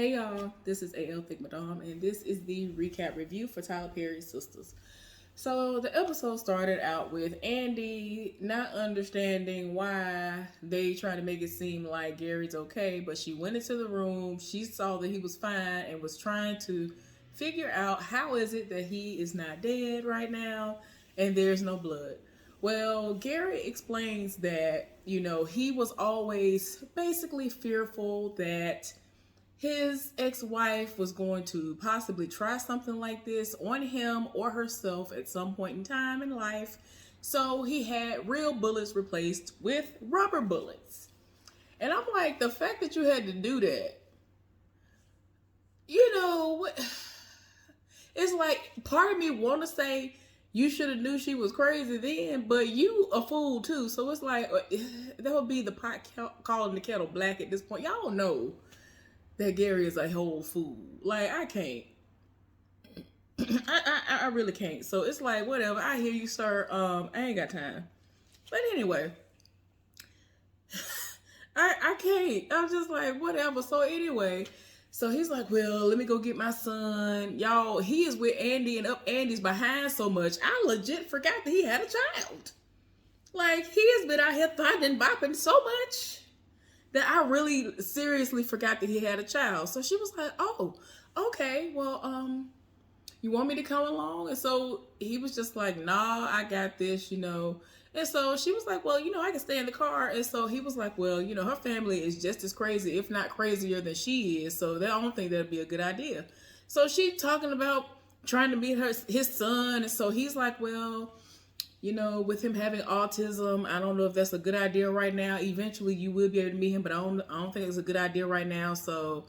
Hey y'all, this is AL Thick Madame, and this is the recap review for Tyler Perry's Sistas. So the episode started out with Andy not understanding why they try to make it seem like Gary's okay, but she went into the room, she saw that he was fine, and was trying to figure out how is it that he is not dead right now and there's no blood. Well, Gary explains that, he was always basically fearful that his ex-wife was going to possibly try something like this on him or herself at some point in time in life. So he had real bullets replaced with rubber bullets. And I'm like, the fact that you had to do that, what? It's like part of me want to say you should have knew she was crazy then, but you a fool too. So it's like that would be the pot calling the kettle black at this point. Y'all know that Gary is a whole fool. Like, I can't. I really can't. So it's like, whatever. I hear you, sir. I ain't got time. But anyway, I can't. I'm just like, whatever. So anyway, so he's like, well, let me go get my son. Y'all, he is with Andy and up Andy's behind so much. I legit forgot that he had a child. Like, he has been out here thunding, bopping so much that I really seriously forgot that he had a child. So she was like, oh, okay, well, you want me to come along? And so he was just like, nah, I got this, And so she was like, well, I can stay in the car. And so he was like, well, her family is just as crazy, if not crazier than she is. So I don't think that'd be a good idea. So she talking about trying to meet his son. And so he's like, well, with him having autism, I don't know if that's a good idea right now. Eventually, you will be able to meet him, but I don't think it's a good idea right now. So,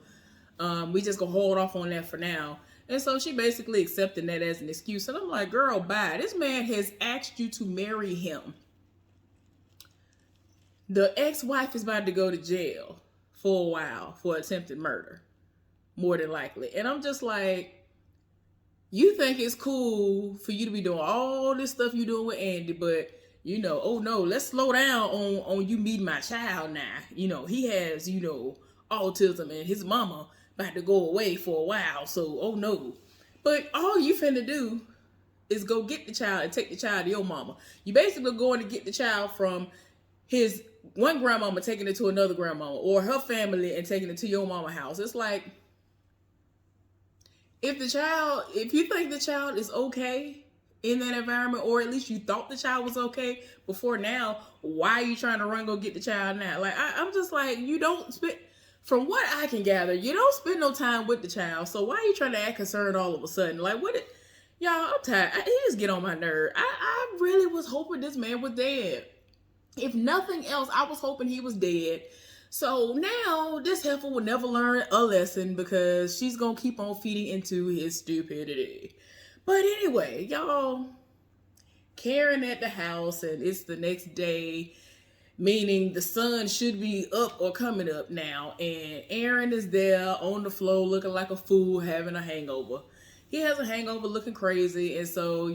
we just gonna hold off on that for now. And so she basically accepted that as an excuse. And I'm like, girl, bye. This man has asked you to marry him. The ex-wife is about to go to jail for a while for attempted murder, more than likely. And I'm just like, you think it's cool for you to be doing all this stuff you doing with Andy, but oh no, let's slow down on you meeting my child now. He has, autism and his mama about to go away for a while, so oh no. But all you finna do is go get the child and take the child to your mama. You basically going to get the child from his one grandmama taking it to another grandmama, or her family and taking it to your mama house. It's like, if you think the child is okay in that environment, or at least you thought the child was okay before now, why are you trying to run go get the child now? Like, I'm just like, you don't spend, from what I can gather, you don't spend no time with the child. So why are you trying to act concerned all of a sudden? Like, y'all, I'm tired. He just get on my nerve. I really was hoping this man was dead. If nothing else, I was hoping he was dead. So now this heifer will never learn a lesson because she's going to keep on feeding into his stupidity. But anyway, y'all, Karen at the house, and it's the next day, meaning the sun should be up or coming up now. And Aaron is there on the floor looking like a fool having a hangover. He has a hangover looking crazy. And so,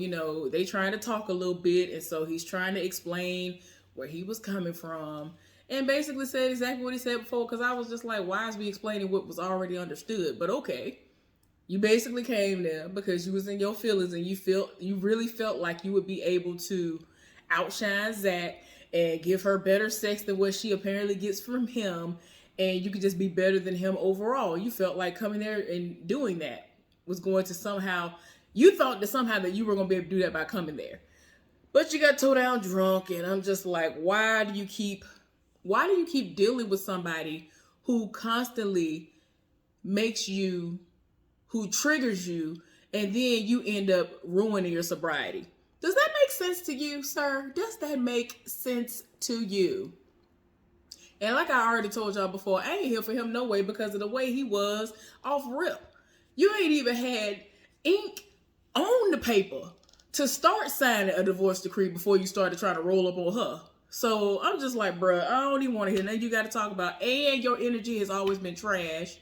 they trying to talk a little bit. And so he's trying to explain where he was coming from. And basically said exactly what he said before, because I was just like, why is we explaining what was already understood? But okay, you basically came there because you was in your feelings and you really felt like you would be able to outshine Zach and give her better sex than what she apparently gets from him, and you could just be better than him overall. You felt like coming there and doing that was going to somehow, you thought that somehow that you were going to be able to do that by coming there. But you got towed down drunk, and I'm just like, why do you keep dealing with somebody who constantly who triggers you, and then you end up ruining your sobriety? Does that make sense to you, sir? Does that make sense to you? And like I already told y'all before, I ain't here for him no way because of the way he was off rip. You ain't even had ink on the paper to start signing a divorce decree before you started trying to roll up on her. So I'm just like, bruh, I don't even want to hear nothing you got to talk about. And your energy has always been trash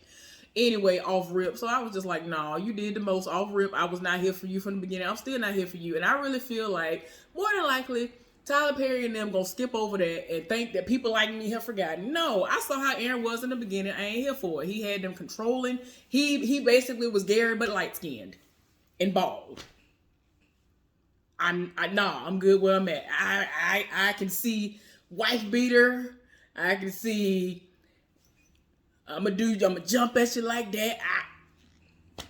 anyway, off rip. So I was just like, nah, you did the most off rip. I was not here for you from the beginning. I'm still not here for you. And I really feel like, more than likely, Tyler Perry and them gonna skip over that and think that people like me have forgotten. No, I saw how Aaron was in the beginning. I ain't here for it. He had them controlling. He basically was Gary but light skinned and bald. I'm good where I'm at. I can see wife beater. I can see I'm gonna jump at you like that.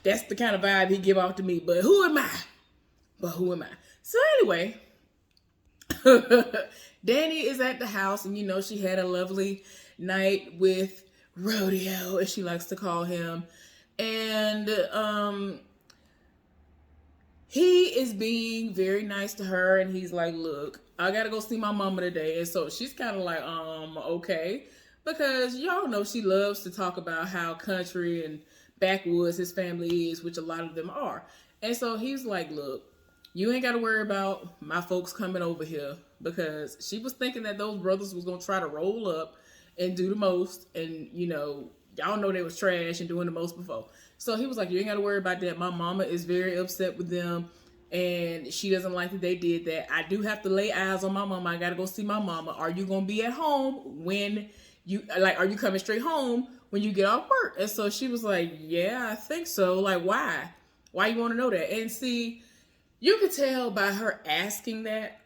That's the kind of vibe he give off to me. But who am I? So anyway, Danny is at the house, and she had a lovely night with Rodeo, as she likes to call him. And he is being very nice to her, and he's like, look, I gotta go see my mama today. And so she's kind of like, okay. Because y'all know she loves to talk about how country and backwoods his family is, which a lot of them are. And so he's like, look, you ain't got to worry about my folks coming over here, because she was thinking that those brothers was going to try to roll up and do the most. And, y'all know they was trash and doing the most before. So he was like, you ain't got to worry about that. My mama is very upset with them, and she doesn't like that they did that. I do have to lay eyes on my mama. I got to go see my mama. Are you going to be at home when are you coming straight home when you get off work? And so she was like, yeah, I think so. Like, why? Why you want to know that? And see, you could tell by her asking that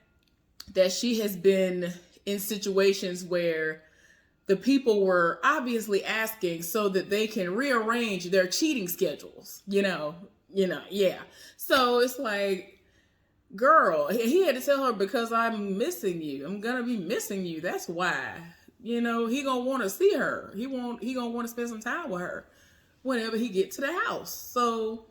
she has been in situations where the people were obviously asking so that they can rearrange their cheating schedules, yeah. So it's like, girl, he had to tell her, because I'm missing you. I'm going to be missing you. That's why. He gonna want to see her. He gonna want to spend some time with her whenever he get to the house. So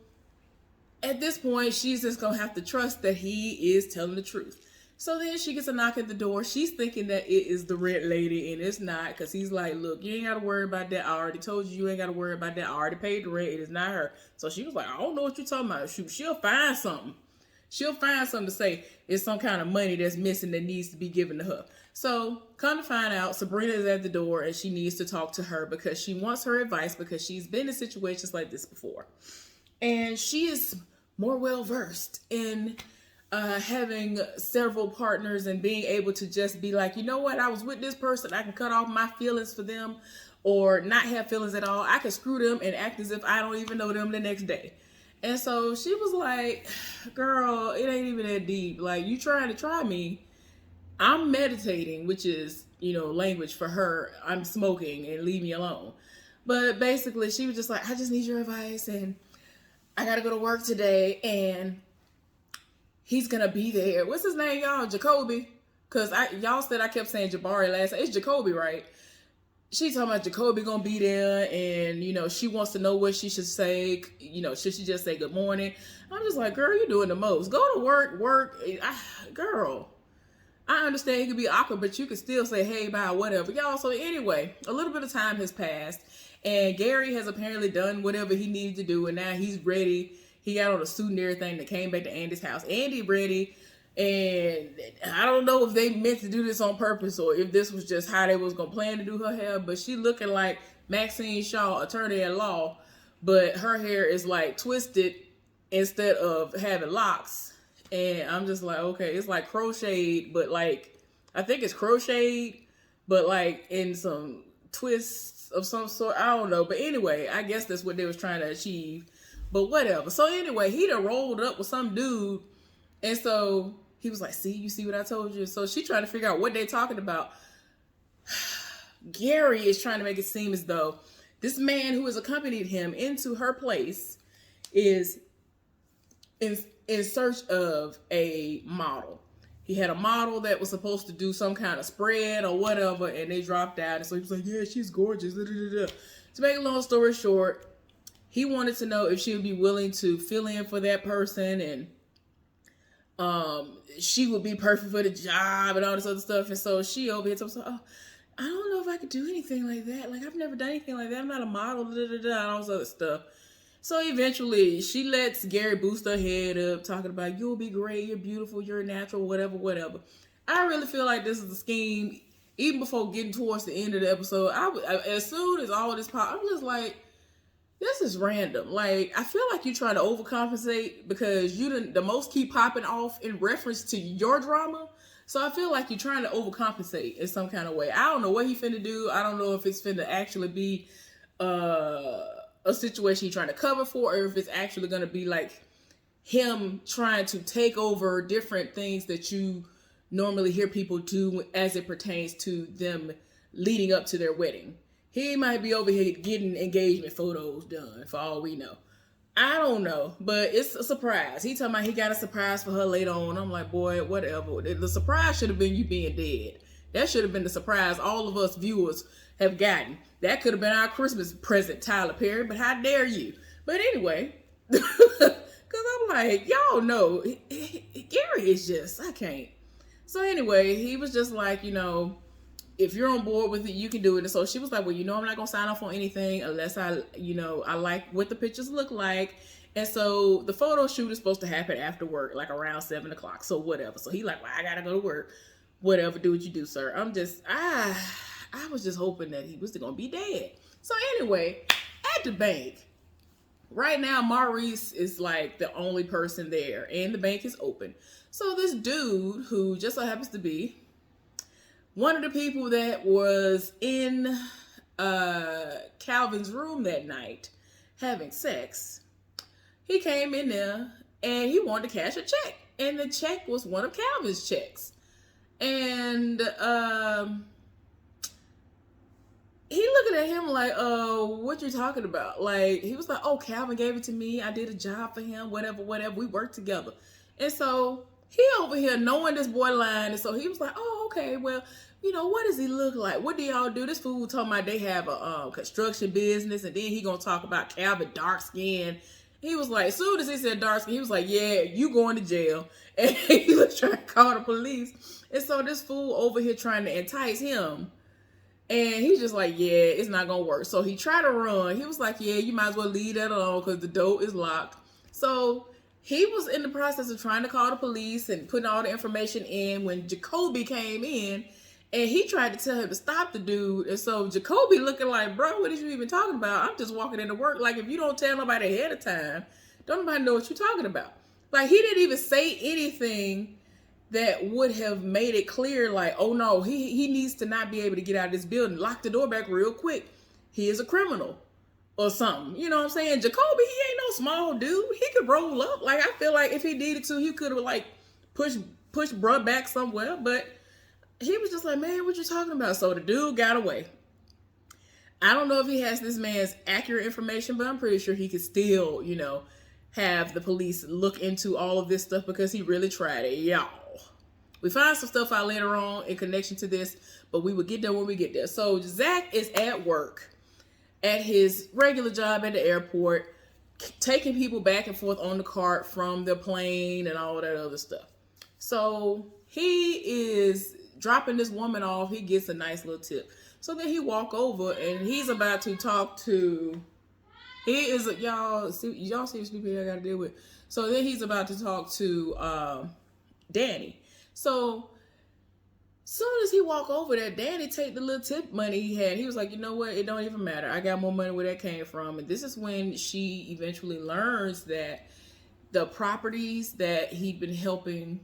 at this point, she's just gonna have to trust that he is telling the truth. So then she gets a knock at the door. She's thinking that it is the rent lady, and it's not, because he's like, look, you ain't got to worry about that. I already told you ain't got to worry about that. I already paid the rent. It is not her. So she was like, I don't know what you're talking about. She'll find something. She'll find something to say it's some kind of money that's missing that needs to be given to her. So come to find out, Sabrina is at the door, and she needs to talk to her because she wants her advice, because she's been in situations like this before. And she is more well-versed in having several partners and being able to just be like, you know what, I was with this person. I can cut off my feelings for them, or not have feelings at all. I can screw them and act as if I don't even know them the next day. And so she was like, girl, it ain't even that deep. Like, you trying to try me. I'm meditating, which is, language for her. I'm smoking, and leave me alone. But basically, she was just like, I just need your advice, and I got to go to work today, and he's going to be there. What's his name, y'all? Jacoby? Because y'all said I kept saying Jabari last time. It's Jacoby, right? She's talking about Jacoby gonna be there, and she wants to know what she should say. Should she just say good morning? I'm just like, girl, you're doing the most. Go to work. Girl, I understand it could be awkward, but you could still say hey, bye, whatever, y'all. So anyway, a little bit of time has passed, and Gary has apparently done whatever he needed to do, and now he's ready. He got on a suit and everything that came back to Andy's house. Andy ready. And I don't know if they meant to do this on purpose, or if this was just how they was going to plan to do her hair. But she looking like Maxine Shaw, attorney at law. But her hair is like twisted instead of having locks. And I'm just like, okay, it's like crocheted, but like, I think it's crocheted, but like in some twists of some sort. I don't know. But anyway, I guess that's what they was trying to achieve. But whatever. So anyway, he done rolled up with some dude. And so he was like, you see what I told you? So she trying to figure out what they're talking about. Gary is trying to make it seem as though this man who has accompanied him into her place is in search of a model. He had a model that was supposed to do some kind of spread or whatever, and they dropped out. And so he was like, yeah, she's gorgeous. To make a long story short, he wanted to know if she would be willing to fill in for that person, and she would be perfect for the job and all this other stuff. And so she over here told me, I don't know if I could do anything like that. Like, I've never done anything like that. I'm not a model, and all this other stuff. So eventually she lets Gary boost her head up, talking about, you'll be great, you're beautiful, you're natural, whatever. I really feel like this is a scheme. Even before getting towards the end of the episode, as soon as all this popped, I'm just like, this is random. Like, I feel like you're trying to overcompensate because the most keep popping off in reference to your drama. So I feel like you're trying to overcompensate in some kind of way. I don't know what he finna do. I don't know if it's finna actually be a situation he's trying to cover for, or if it's actually gonna be like him trying to take over different things that you normally hear people do as it pertains to them leading up to their wedding. He might be over here getting engagement photos done for all we know. I don't know, but it's a surprise. He talking about he got a surprise for her later on. I'm like, boy, whatever. The surprise should have been you being dead. That should have been the surprise all of us viewers have gotten. That could have been our Christmas present, Tyler Perry, but how dare you? But anyway, because I'm like, y'all know, Gary is just, I can't. So anyway, he was just like, if you're on board with it, you can do it. And so she was like, well, I'm not going to sign off on anything unless I like what the pictures look like. And so the photo shoot is supposed to happen after work, like around 7 o'clock. So whatever. So he like, well, I got to go to work. Whatever, do what you do, sir. I was just hoping that he was going to be dead. So anyway, at the bank, right now, Maurice is like the only person there and the bank is open. So this dude who just so happens to be one of the people that was in Calvin's room that night having sex, he came in there and he wanted to cash a check. And the check was one of Calvin's checks. And he looking at him like, what you talking about? Like, he was like, oh, Calvin gave it to me. I did a job for him, whatever. We worked together. And so he over here knowing this boy lying. And so he was like, oh, okay, well, what does he look like? What do y'all do? This fool talking about they have a construction business. And then he gonna talk about Calvin dark skin. He was like, as soon as he said dark skin, he was like, yeah, you going to jail. And he was trying to call the police. And so this fool over here trying to entice him. And he's just like, yeah, it's not going to work. So he tried to run. He was like, yeah, you might as well leave that alone because the door is locked. So he was in the process of trying to call the police and putting all the information in when Jacoby came in. And he tried to tell him to stop the dude. And so Jacoby looking like, bro, what are you even talking about? I'm just walking into work. Like, if you don't tell nobody ahead of time, don't nobody know what you're talking about. Like, he didn't even say anything that would have made it clear, like, oh no, he needs to not be able to get out of this building. Lock the door back real quick. He is a criminal or something. You know what I'm saying? Jacoby, he ain't no small dude. He could roll up. Like, I feel like if he needed to, he could have, like, pushed bruh back somewhere. But he was just like, man, what you talking about? So the dude got away. I don't know if he has this man's accurate information, but I'm pretty sure he could still, have the police look into all of this stuff because he really tried it, y'all. We find some stuff out later on in connection to this, but we will get there when we get there. So Zach is at work at his regular job at the airport, taking people back and forth on the cart from the plane and all that other stuff. So he is dropping this woman off. He gets a nice little tip. So then he walk over and he's about to talk to, y'all see what people I got to deal with. So then he's about to talk to Danny. So soon as he walk over there, Danny take the little tip money he had. He was like, you know what? It don't even matter. I got more money where that came from. And this is when she eventually learns that the properties that he'd been helping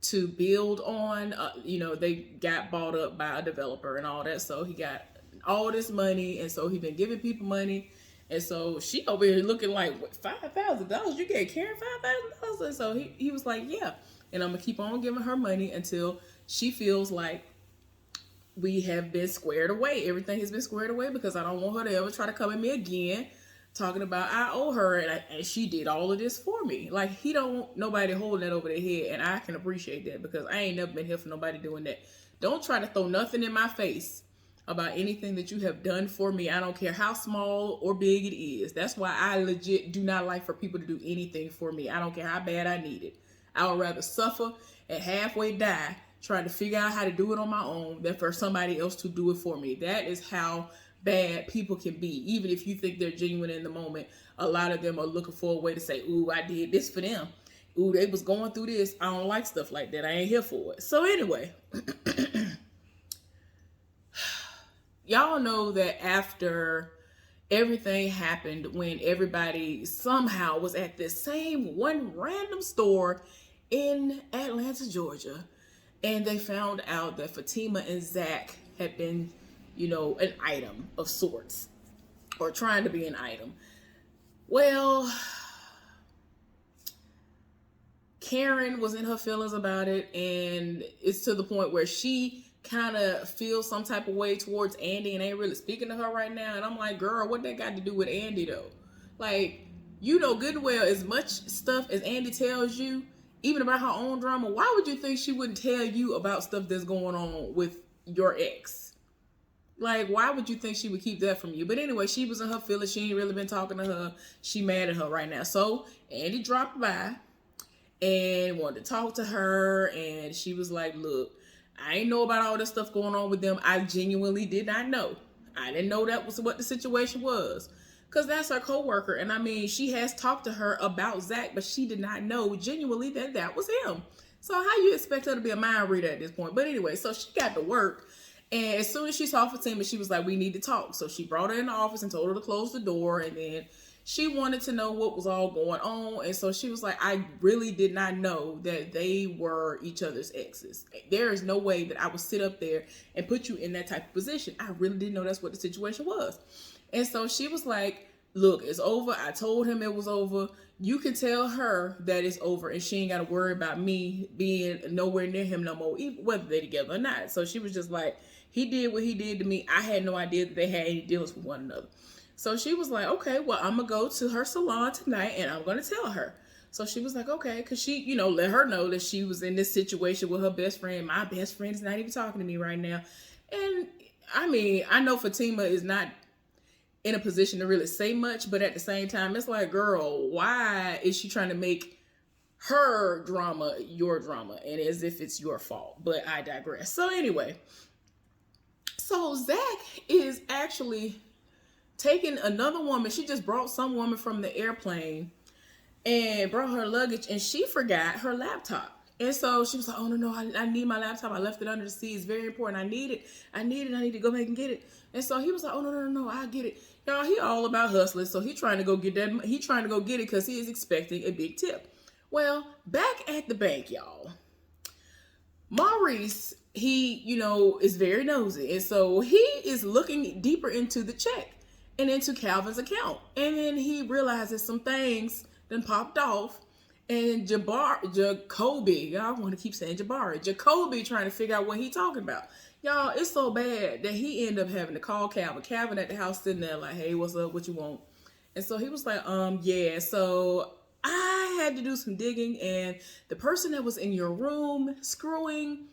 to build on, they got bought up by a developer and all that. So he got all this money. And so he been giving people money. And so she over here looking like, what, $5,000? You gave Karen $5,000? And so he was like, yeah. And I'm going to keep on giving her money until she feels like we have been squared away. Everything has been squared away because I don't want her to ever try to come at me again talking about I owe her and she did all of this for me. Like, he don't want nobody holding that over their head, and I can appreciate that because I ain't never been here for nobody doing that. Don't try to throw nothing in my face about anything that you have done for me. I don't care how small or big it is. That's why I legit do not like for people to do anything for me. I don't care how bad I need it. I would rather suffer and halfway die trying to figure out how to do it on my own than for somebody else to do it for me. That is how bad people can be. Even if you think they're genuine in the moment, a lot of them are looking for a way to say, ooh, I did this for them. Ooh, they was going through this. I don't like stuff like that. I ain't here for it. So anyway, y'all know that after everything happened, when everybody somehow was at this same one random store in Atlanta, Georgia, And they found out that Fatima and Zach had been, you know, an item of sorts, or trying to be an item. Well, Karen was in her feelings about it, and it's to the point where she kind of feels some type of way towards Andy and ain't really speaking to her right now. And I'm like, girl, what that got to do with Andy though? Like, you know good and well, as much stuff as Andy tells you, even about her own drama, why would you think she wouldn't tell you about stuff that's going on with your ex? Like, why would you think she would keep that from you? But anyway, she was in her feelings. She ain't really been talking to her. She mad at her right now. So Andy dropped by and wanted to talk to her, and she was like, look, I ain't know about all this stuff going on with them. I genuinely did not know. I didn't know that was what the situation was, because that's her coworker. And I mean, she has talked to her about Zach, but she did not know genuinely that that was him. So how you expect her to be a mind reader at this point? But anyway, so she got to work, and as soon as she saw Fatima, she was like, we need to talk. So she brought her in the office and told her to close the door, and then she wanted to know what was all going on. And so she was like, I really did not know that they were each other's exes. There is no way that I would sit up there and put you in that type of position. I really didn't know that's what the situation was. And so she was like, look, it's over. I told him it was over. You can tell her that it's over, and she ain't got to worry about me being nowhere near him no more, even whether they're together or not. So she was just like, he did what he did to me. I had no idea that they had any dealings with one another. So she was like, okay, well, I'm going to go to her salon tonight and I'm going to tell her. So she was like, okay, because she, you know, let her know that she was in this situation with her best friend. My best friend is not even talking to me right now. And I mean, I know Fatima is not in a position to really say much, but at the same time, it's like, girl, why is she trying to make her drama your drama and as if it's your fault? But I digress. So anyway, so Zach is actually taking another woman. She just brought some woman from the airplane and brought her luggage, and she forgot her laptop. And so she was like, oh no, I need my laptop. I left it under the seat. It's very important. I need it. I need to go back and get it. And so he was like, oh no, I'll get it. Y'all, he all about hustling. So he trying to go get that. He trying to go get it because he is expecting a big tip. Well, back at the bank, y'all, Maurice, he, you know, is very nosy. And so he is looking deeper into the check and into Calvin's account. And then he realizes some things then popped off. And Jacoby, y'all want to keep saying Jabari. Jacoby trying to figure out what he talking about. Y'all, it's so bad that he ended up having to call Calvin. Calvin at the house sitting there like, hey, what's up? What you want? And so he was like, yeah, so I had to do some digging, and the person that was in your room screwing,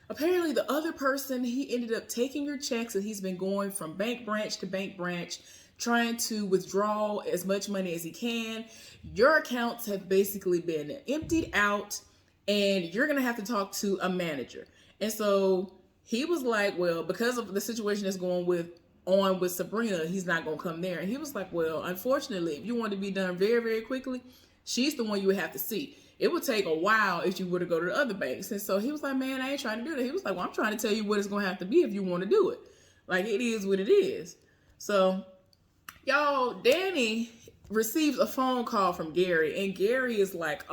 apparently the other person, he ended up taking your checks, and he's been going from bank branch to bank branch, trying to withdraw as much money as he can. Your accounts have basically been emptied out, and you're going to have to talk to a manager. And so he was like, well, because of the situation that's going on with Sabrina, he's not going to come there. And he was like, well, unfortunately, if you want to be done very, very quickly, she's the one you would have to see. It would take a while if you were to go to the other banks. And so he was like, man, I ain't trying to do that. He was like, well, I'm trying to tell you what it's going to have to be if you want to do it. Like, it is what it is. So, y'all, Danny receives a phone call from Gary, and Gary is like,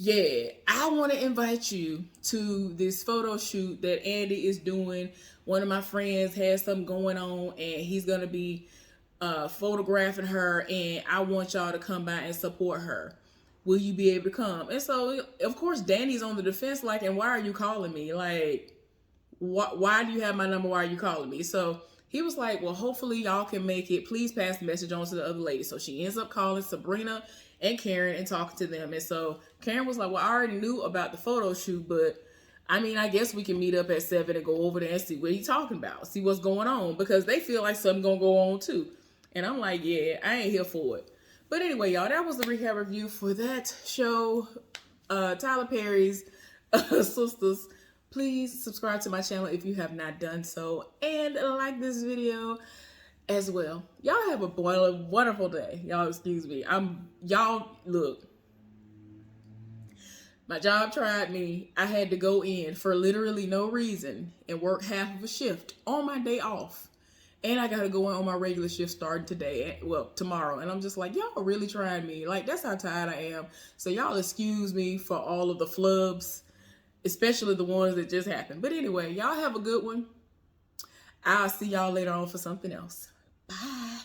yeah, I want to invite you to this photo shoot that Andy is doing. One of my friends has something going on, and he's going to be photographing her, and I want y'all to come by and support her. Will you be able to come? And so, of course, Danny's on the defense, like, and why are you calling me? Like, why do you have my number? Why are you calling me? So he was like, well, hopefully y'all can make it. Please pass the message on to the other lady. So she ends up calling Sabrina and Karen and talking to them. And so Karen was like, well, I already knew about the photo shoot, but I mean, I guess we can meet up at 7 and go over there and see what he's talking about, see what's going on, because they feel like something gonna go on too. And I'm like, yeah, I ain't here for it. But anyway, y'all, that was the recap review for that show, Tyler Perry's Sistas. Please subscribe to my channel if you have not done so, and like this video as well. Y'all have a wonderful day. Y'all excuse me. Y'all look. My job tried me. I had to go in for literally no reason and work half of a shift on my day off. And I got to go in on my regular shift starting today, well, tomorrow. And I'm just like, y'all really trying me. Like, that's how tired I am. So y'all excuse me for all of the flubs especially the ones that just happened. But anyway, y'all have a good one. I'll see y'all later on for something else. Bye.